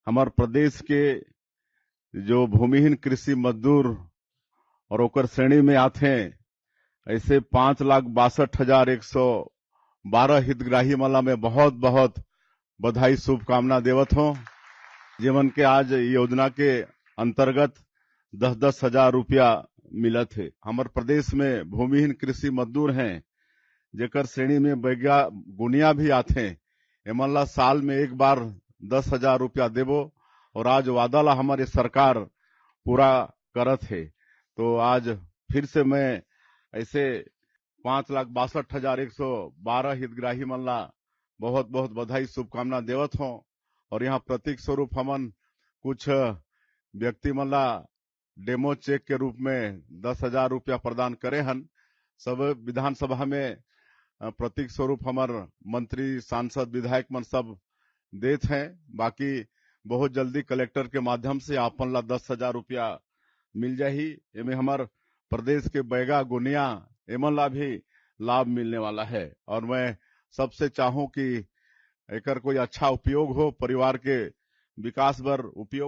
हमार प्रदेश के जो भूमिहीन कृषि मजदूर और ओकर श्रेणी में आते हैं, ऐसे 5,62,112 हितग्राही मला में बहुत बहुत बधाई शुभकामना देवत हूं। जीवन के आज योजना के अंतर्गत 10-10 हजार रुपया मिलत है। हमारे प्रदेश में भूमिहीन कृषि मजदूर हैं, जेकर श्रेणी में गुनिया भी आते हैं। एमन साल में एक बार 10,000 रुपया देवो और आज वादा ला हमारी सरकार पूरा करत है। तो आज फिर से मैं ऐसे 5,62,112 हितग्राही मन ला बहुत बहुत बधाई शुभकामना देवत हूं। और यहाँ प्रतीक स्वरूप हमन कुछ व्यक्ति मन ला डेमो चेक के रूप में 10,000 रुपया प्रदान करे हन। सब विधानसभा में प्रतीक स्वरूप हमार मंत्री सांसद विधायक मन सब देत हैं। बाकी बहुत जल्दी कलेक्टर के माध्यम से आपन ला 10,000 रुपया मिल जाही। एमे हमार प्रदेश के बैगा गुनिया एमन ला भी लाभ मिलने वाला है। और मैं सबसे चाहूं कि एकर कोई अच्छा उपयोग हो, परिवार के विकास बर उपयोग